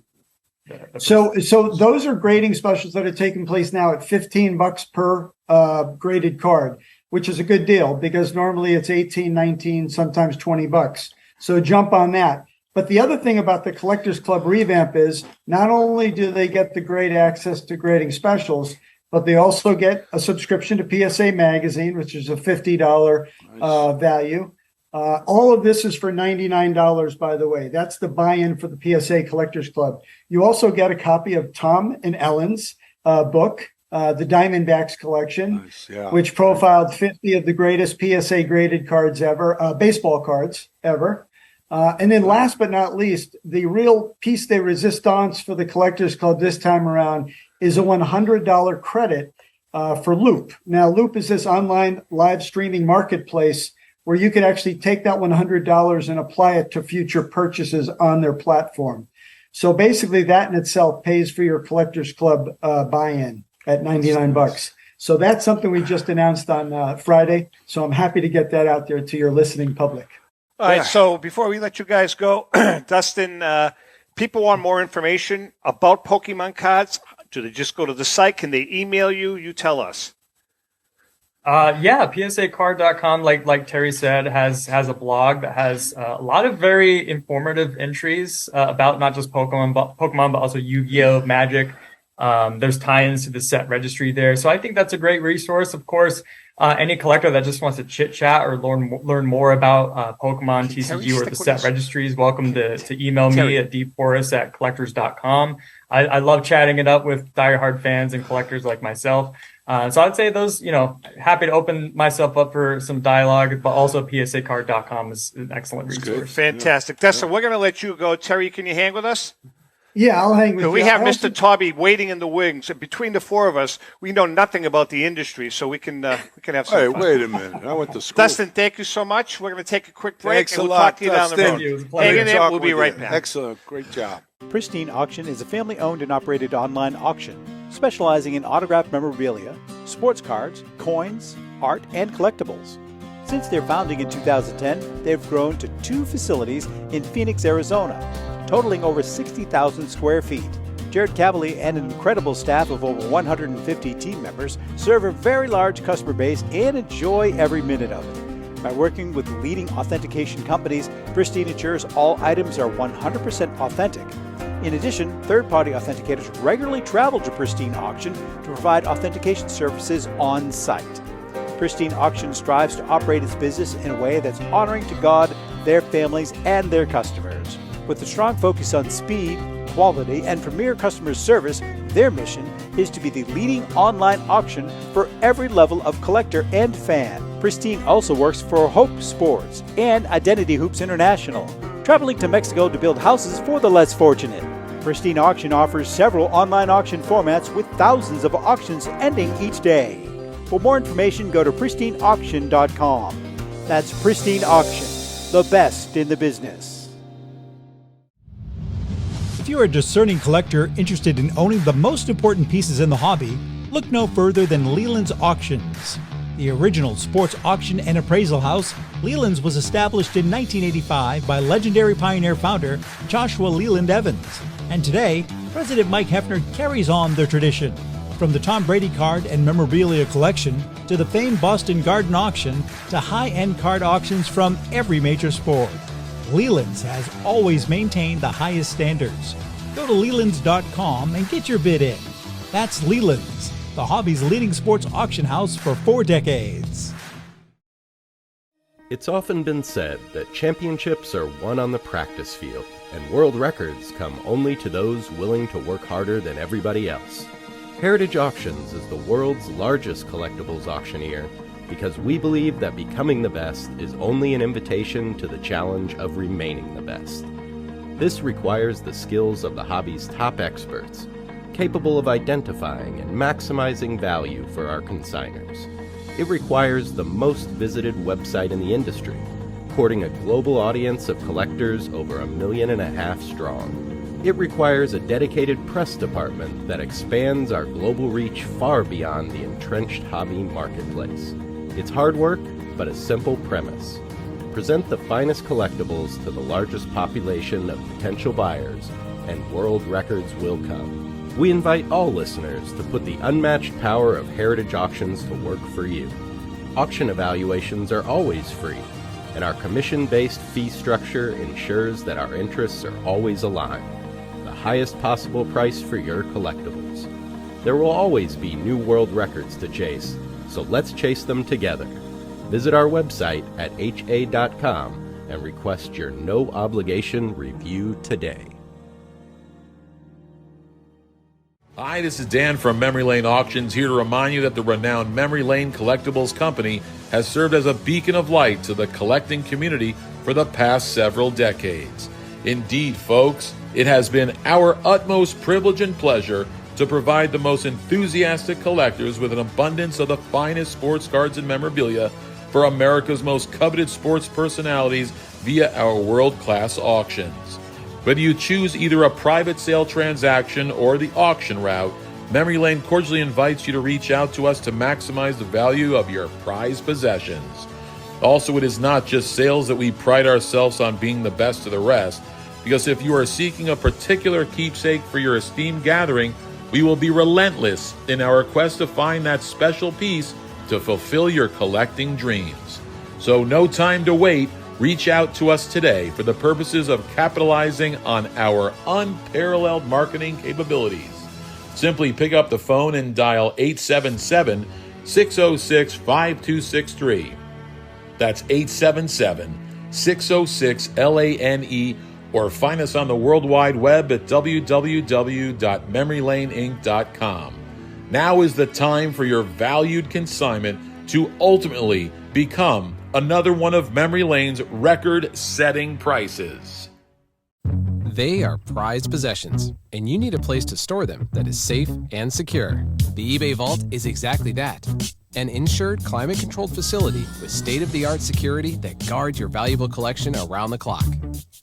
So those are grading specials that are taking place now at $15 per graded card, which is a good deal because normally it's 18, 19, sometimes $20. So jump on that. But the other thing about the Collectors Club revamp is not only do they get the great access to grading specials, but they also get a subscription to PSA Magazine, which is a $50 value. All of this is for $99, by the way. That's the buy-in for the PSA Collectors Club. You also get a copy of Tom and Ellen's book, the Diamondbacks collection, which profiled 50 of the greatest PSA graded cards ever, baseball cards ever. And then last but not least, the real piece de resistance for the Collectors Club this time around is a $100 credit for Loop. Now, Loop is this online live streaming marketplace where you can actually take that $100 and apply it to future purchases on their platform. So basically that in itself pays for your Collectors Club buy-in at $99. So that's something we just announced on Friday. So I'm happy to get that out there to your listening public. All right, so before we let you guys go, Dustin, people want more information about Pokemon cards. Do they just go to the site? Can they email you? You tell us. PSAcard.com, like Terry said, has a blog that has a lot of very informative entries about not just Pokemon, but also Yu-Gi-Oh, Magic. There's tie-ins to the set registry there. So I think that's a great resource. Of course, any collector that just wants to chit-chat or learn more about Pokemon, TCG, or the set registry is welcome to email me at dporras@collectors.com. I love chatting it up with diehard fans and collectors like myself. So I'd say those, happy to open myself up for some dialogue, but also PSAcard.com is an excellent resource. Fantastic. Dustin, we're going to let you go. Terry, can you hang with us? Yeah, I'll hang with you. We have Mr. Taube waiting in the wings. And between the four of us, we know nothing about the industry, so we can have some fun. Wait a minute. I went to school. Dustin, thank you so much. We're going to take a quick break, Thanks and we'll a lot, talk to you down the Dustin. road. Hang in there. We'll be right you. back. Excellent. Great job. Pristine Auction is a family-owned and operated online auction specializing in autographed memorabilia, sports cards, coins, art, and collectibles. Since their founding in 2010, they've grown to 2 facilities in Phoenix, Arizona, totaling over 60,000 square feet. Jared Cavalier and an incredible staff of over 150 team members serve a very large customer base and enjoy every minute of it. By working with leading authentication companies, Pristine ensures all items are 100% authentic. In addition, third-party authenticators regularly travel to Pristine Auction to provide authentication services on site. Pristine Auction strives to operate its business in a way that's honoring to God, their families, and their customers. With a strong focus on speed, quality, and premier customer service, their mission is to be the leading online auction for every level of collector and fan. Pristine also works for Hope Sports and Identity Hoops International, traveling to Mexico to build houses for the less fortunate. Pristine Auction offers several online auction formats with thousands of auctions ending each day. For more information, go to pristineauction.com. That's Pristine Auction, the best in the business. If you're a discerning collector interested in owning the most important pieces in the hobby, look no further than Leland's Auctions. The original sports auction and appraisal house, Leland's was established in 1985 by legendary Pioneer founder Joshua Leland Evans. And today, President Mike Hefner carries on the tradition. From the Tom Brady card and memorabilia collection, to the famed Boston Garden Auction, to high-end card auctions from every major sport, Leland's has always maintained the highest standards. Go to Lelands.com and get your bid in. That's Leland's, the hobby's leading sports auction house for 4 decades. It's often been said that championships are won on the practice field, and world records come only to those willing to work harder than everybody else. Heritage Auctions is the world's largest collectibles auctioneer because we believe that becoming the best is only an invitation to the challenge of remaining the best. This requires the skills of the hobby's top experts, capable of identifying and maximizing value for our consigners. It requires the most visited website in the industry, courting a global audience of collectors over 1.5 million strong. It requires a dedicated press department that expands our global reach far beyond the entrenched hobby marketplace. It's hard work, but a simple premise. Present the finest collectibles to the largest population of potential buyers, and world records will come. We invite all listeners to put the unmatched power of Heritage Auctions to work for you. Auction evaluations are always free, and our commission-based fee structure ensures that our interests are always aligned. The highest possible price for your collectibles. There will always be new world records to chase, so let's chase them together. Visit our website at ha.com and request your no-obligation review today. Hi, this is Dan from Memory Lane Auctions, here to remind you that the renowned Memory Lane Collectibles Company has served as a beacon of light to the collecting community for the past several decades. Indeed, folks, it has been our utmost privilege and pleasure to provide the most enthusiastic collectors with an abundance of the finest sports cards and memorabilia for America's most coveted sports personalities via our world-class auctions. Whether you choose either a private sale transaction or the auction route, Memory Lane cordially invites you to reach out to us to maximize the value of your prized possessions. Also, it is not just sales that we pride ourselves on being the best of the rest, because if you are seeking a particular keepsake for your esteemed gathering, we will be relentless in our quest to find that special piece to fulfill your collecting dreams. So no time to wait. Reach out to us today for the purposes of capitalizing on our unparalleled marketing capabilities. Simply pick up the phone and dial 877-606-5263. That's 877-606-LANE, or find us on the World Wide Web at www.memorylaneinc.com. Now is the time for your valued consignment to ultimately become another one of Memory Lane's record-setting prices. They are prized possessions, and you need a place to store them that is safe and secure. The eBay Vault is exactly that. An insured, climate-controlled facility with state-of-the-art security that guards your valuable collection around the clock.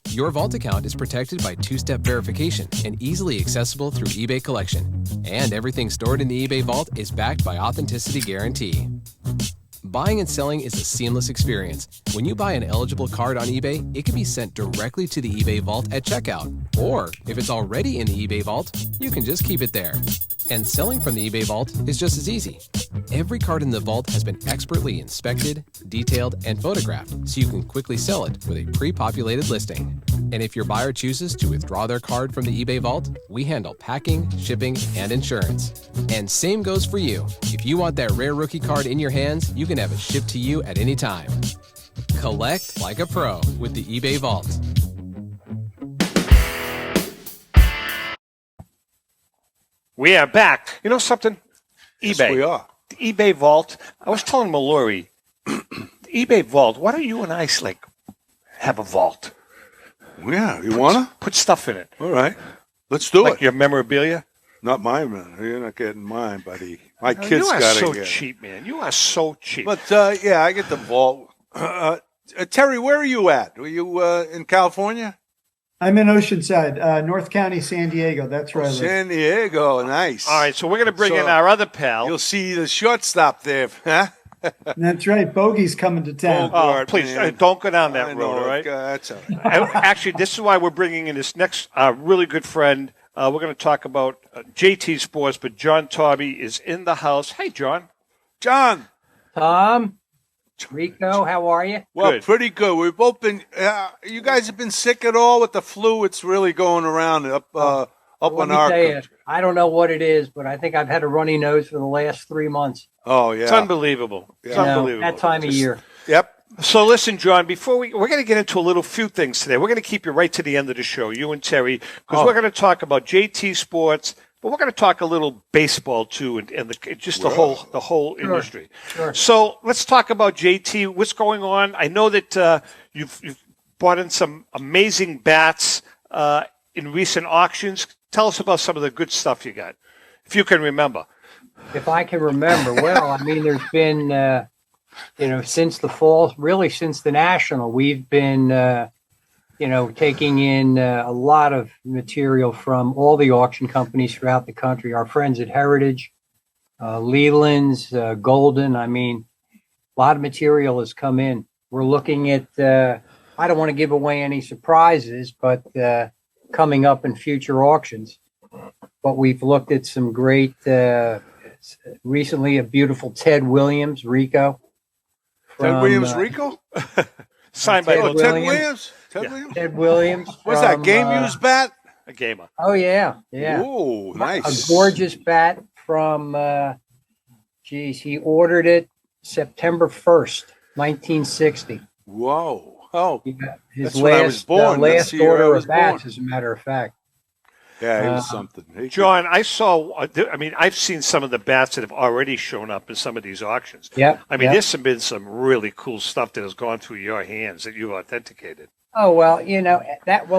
Your Vault account is protected by two-step verification and easily accessible through eBay Collection. And everything stored in the eBay Vault is backed by Authenticity Guarantee. Buying and selling is a seamless experience. When you buy an eligible card on eBay, it can be sent directly to the eBay Vault at checkout. Or, if it's already in the eBay Vault, you can just keep it there. And selling from the eBay Vault is just as easy. Every card in the vault has been expertly inspected, detailed, and photographed, so you can quickly sell it with a pre-populated listing. And if your buyer chooses to withdraw their card from the eBay Vault, we handle packing, shipping, and insurance. And same goes for you. If you want that rare rookie card in your hands, you can have it shipped to you at any time. Collect like a pro with the eBay Vault. We are back. You know something? eBay. Yes, we are. The eBay Vault. I was telling Mallory, the eBay Vault, why don't you and I have a vault? Yeah, you want to? Put stuff in it. All right. Let's do it. Like your memorabilia? Not mine, man. You're not getting mine, buddy. My kids got it. You are so cheap, man. You are so cheap. But, yeah, I get the vault. Terry, where are you at? Were you in California? I'm in Oceanside, North County, San Diego. That's where I live. San Diego, nice. All right, so we're going to bring in our other pal. You'll see the shortstop there, huh? That's right. Bogey's coming to town. Oh, please, don't go down that road, all right? That's all right. Actually, this is why we're bringing in this next really good friend. We're going to talk about JT Sports, but John Taube is in the house. Hey, John. John. Tom. Rico, how are you? Well, good. Pretty good. We've both been. You guys have been sick at all with the flu? It's really going around up on our country. I don't know what it is, but I think I've had a runny nose for the last 3 months. Oh yeah, it's unbelievable. It's unbelievable. That time of year. Yep. So listen, John. Before we're going to get into a few things today. We're going to keep you right to the end of the show, you and Terry, because we're going to talk about JT Sports. But we're going to talk a little baseball too, and the whole industry. Sure. So let's talk about JT. What's going on? I know that you've bought in some amazing bats in recent auctions. Tell us about some of the good stuff you got, if you can remember. If I can remember, well, I mean, there's been since the fall, really since the National, we've been. Taking in a lot of material from all the auction companies throughout the country. Our friends at Heritage, Leland's, Golden. I mean, a lot of material has come in. We're looking at, I don't want to give away any surprises, but coming up in future auctions. But we've looked at some great, recently a beautiful Ted Williams, Rico. Ted Williams, Rico? Signed by Ted Williams? Ted Williams. What's that, game used bat? A gamer. Oh, yeah. Yeah. Ooh, nice. A gorgeous bat from, he ordered it September 1st, 1960. Whoa. Oh, his that's when I was born. last order of bats, as a matter of fact. Yeah, he was something. John, I've seen some of the bats that have already shown up in some of these auctions. Yeah. I mean, there's been some really cool stuff that has gone through your hands that you authenticated. Oh, well,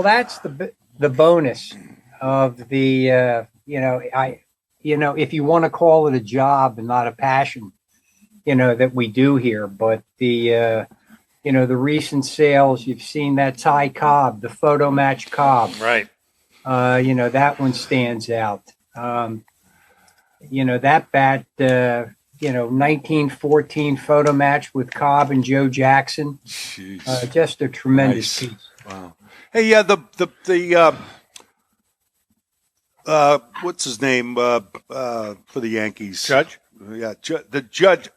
that's the bonus of the, if you want to call it a job and not a passion, that we do here. But the recent sales, you've seen that Ty Cobb, the photo match Cobb. Right. That one stands out. That bat, 1914 photo match with Cobb and Joe Jackson. Just a tremendous piece. Wow. Hey, yeah, the what's his name for the Yankees? Judge? Yeah, the Judge.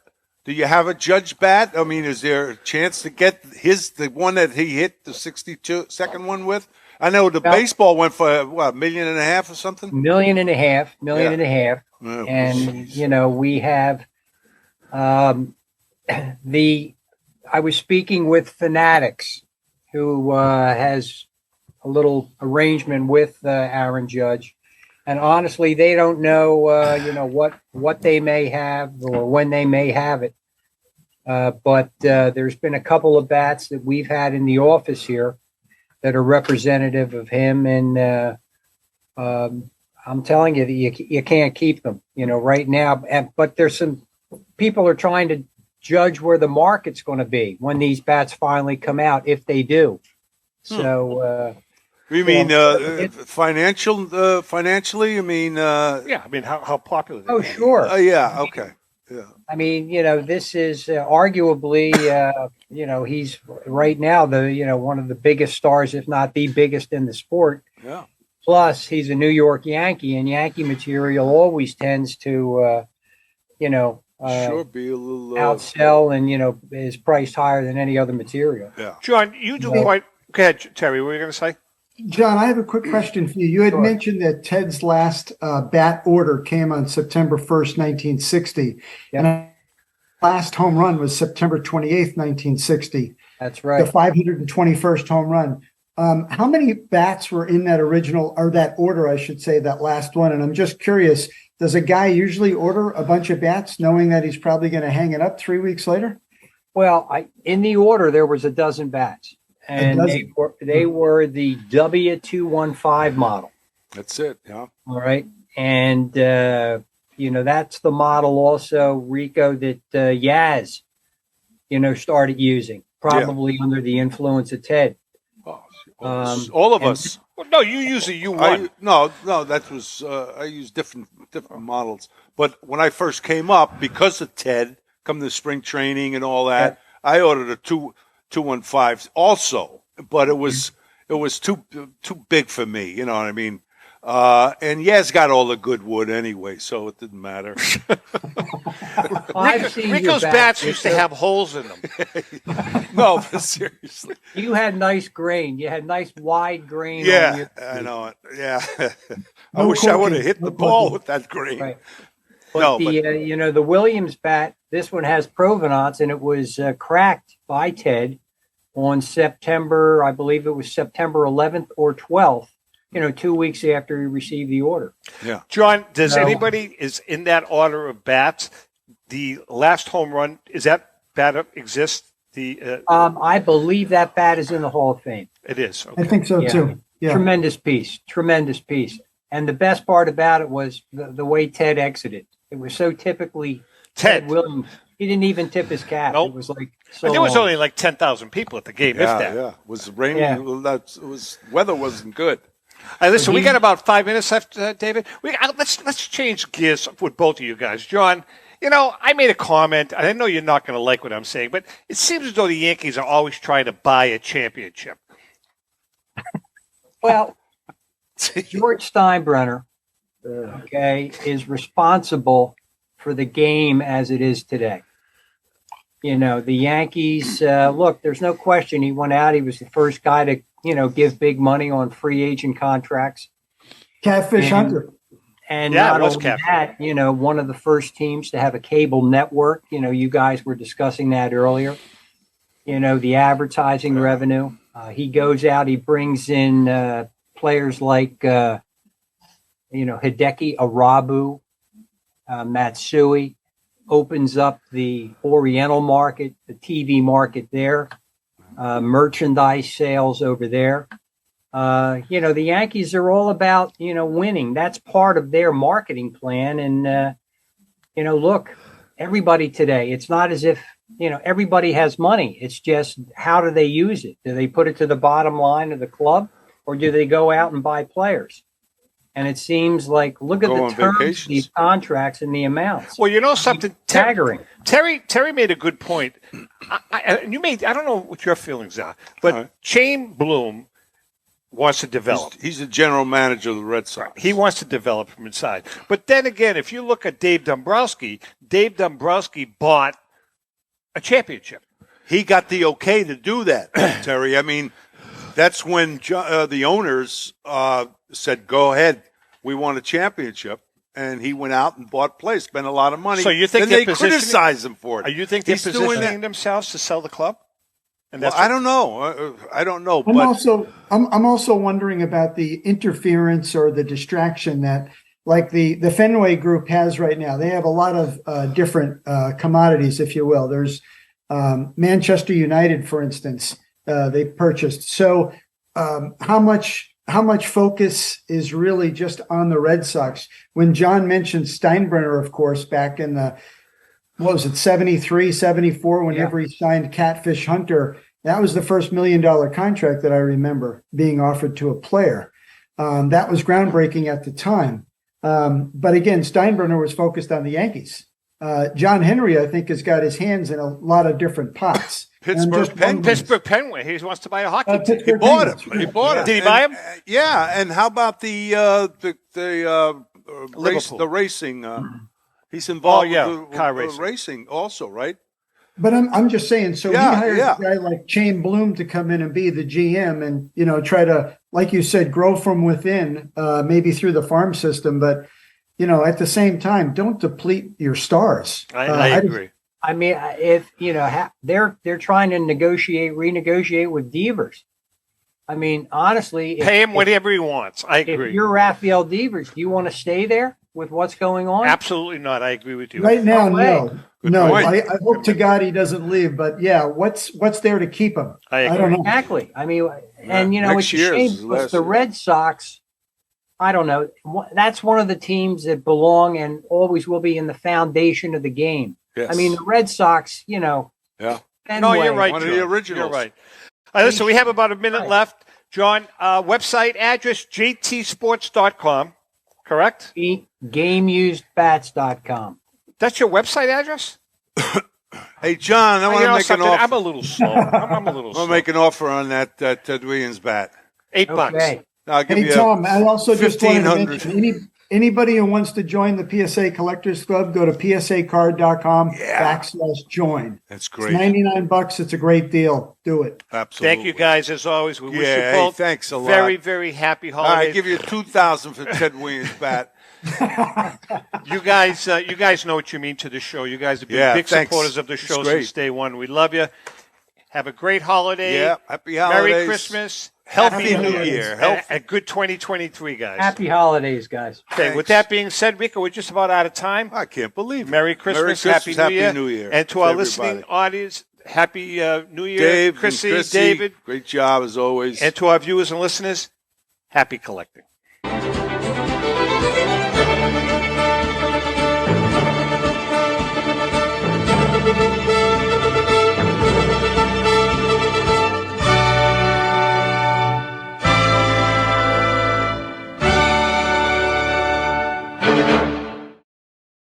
Do you have a Judge bat? I mean, is there a chance to get the one that he hit the 62nd one with? I know the baseball went for $1.5 million or something. $1.5 million, and we have I was speaking with Fanatics, who has a little arrangement with Aaron Judge, and honestly, they don't know what they may have or when they may have it. But there's been a couple of bats that we've had in the office here that are representative of him, and I'm telling you that you can't keep them, right now. But there's some people are trying to judge where the market's going to be when these bats finally come out, if they do. So, you mean financially? I mean, yeah. I mean, how popular? Oh, sure. Yeah. Okay. Yeah. I mean, this is arguably, he's right now one of the biggest stars, if not the biggest in the sport. Yeah. Plus, he's a New York Yankee, and Yankee material always tends to, sure, be a little outsell and is priced higher than any other material. Yeah. John, you do quite. Go ahead, Terry. What were you going to say? John, I have a quick question for you. You had mentioned that Ted's last bat order came on September 1st, 1960. Yep. And last home run was September 28th, 1960. That's right. The 521st home run. How many bats were in that original, or that order, I should say, that last one? And I'm just curious, does a guy usually order a bunch of bats knowing that he's probably going to hang it up 3 weeks later? Well, in the order, there was a dozen bats. And they were the W215 model. That's it, yeah. All right. And, that's the model also, Rico, that Yaz, started using, probably under the influence of Ted. All of us. Well, no, you use a U1. No, that was, I used different models. But when I first came up, because of Ted, come to spring training and all that, I ordered a 215 also, but it was too big for me, you know what I mean? And Yaz got all the good wood anyway, so it didn't matter. Rico's bats used to have holes in them. No, but seriously. You had nice grain. You had nice wide grain. Yeah, I know it. Yeah. I wish I would have hit the ball with that grain. Right. But the Williams bat, this one has provenance, and it was cracked by Ted on September, I believe it was September 11th or 12th, 2 weeks after he received the order. Yeah. John, does anybody is in that order of bats, the last home run, is that bat exist? I believe that bat is in the Hall of Fame. It is. Okay. I think so too. Yeah. Tremendous piece. And the best part about it was the way Ted exited. It was so typically Ted Williams. He didn't even tip his cap. Nope. It was like there was only like 10,000 people at the game. Yeah, if that. Yeah. It was raining. Yeah. Weather wasn't good. Listen, we got about 5 minutes left, David. Let's change gears with both of you guys. John, I made a comment. I know you're not going to like what I'm saying, but it seems as though the Yankees are always trying to buy a championship. Well, George Steinbrenner, is responsible for the game as it is today. The Yankees, look, there's no question he went out. He was the first guy to, give big money on free agent contracts. Catfish Hunter. And not only that, one of the first teams to have a cable network. You guys were discussing that earlier. The advertising revenue. He goes out, he brings in players like, Hideki Arabu, Matsui, opens up the Oriental market, the TV market there, merchandise sales over there. The Yankees are all about, winning. That's part of their marketing plan. And, look, everybody today, it's not as if, everybody has money. It's just, how do they use it? Do they put it to the bottom line of the club, or do they go out and buy players? And it seems like, look at the terms of these contracts and the amounts. Well, something, staggering. Terry made a good point. I don't know what your feelings are, but Shane Bloom wants to develop. He's the general manager of the Red Sox. He wants to develop from inside. But then again, if you look at Dave Dombrowski bought a championship. He got the okay to do that, Terry. I mean, that's when the owners said, go ahead, we want a championship. And he went out and bought place, spent a lot of money. So you think they criticized him for it? You think they're positioning themselves to sell the club? And I don't know. I don't know. I'm also wondering about the interference or the distraction that, like the Fenway Group has right now. They have a lot of different commodities, if you will. There's Manchester United, for instance, they purchased. So how much focus is really just on the Red Sox. When John mentioned Steinbrenner, of course, back in the, 73, 74, whenever he signed Catfish Hunter, that was the first $1 million contract that I remember being offered to a player. That was groundbreaking at the time. But again, Steinbrenner was focused on the Yankees. John Henry, I think, has got his hands in a lot of different pots. Pittsburgh Penguin. He wants to buy a hockey team. He bought him. He bought him. Did he buy him? Yeah. And how about the racing? He's involved with car racing also, right? But I'm just saying. So he hired a guy like Shane Bloom to come in and be the GM, and try to, like you said, grow from within, maybe through the farm system, but. At the same time, don't deplete your stars. I agree. I mean, if they're trying to renegotiate with Devers. I mean, honestly, pay him whatever he wants. I agree. If you're Rafael Devers, do you want to stay there with what's going on? Absolutely not. I agree with you. Right now, no. I hope to God he doesn't leave. But what's there to keep him? I don't know. Exactly. I mean, and it's a shame because the Red Sox. I don't know. That's one of the teams that belong and always will be in the foundation of the game. Yes. I mean, the Red Sox, Yeah. No, you're right. One of the originals. You're right. Listen, we have about a minute left. John, website address, jtsports.com, correct? GameUsedBats.com. That's your website address? Hey, John, I want to make an offer. I'm a little slow. I'm a little slow. I'll make an offer on that Ted Williams bat. $8. I'll give you Tom, I also just wanted to 1,500. mention anybody who wants to join the PSA Collectors Club, go to psacard.com/join. That's great. It's $99. It's a great deal. Do it. Absolutely. Thank you, guys, as always. We wish you Hey, both thanks a lot. very, very happy All right, holidays. give you $2,000 for Ted Williams bat. You guys know what you mean to the show. You guys have been big supporters of the show since day one. We love you. Have a great holiday. Yeah, happy holidays. Merry Christmas. Healthy New Year. And a good 2023, guys. Happy holidays, guys. Okay, with that being said, Rico, we're just about out of time. I can't believe it. Merry Christmas, Happy New Year. And to our listening audience, Happy New Year. Dave, Chrissy, Chrissy, David. great job as always. And to our viewers and listeners, happy collecting.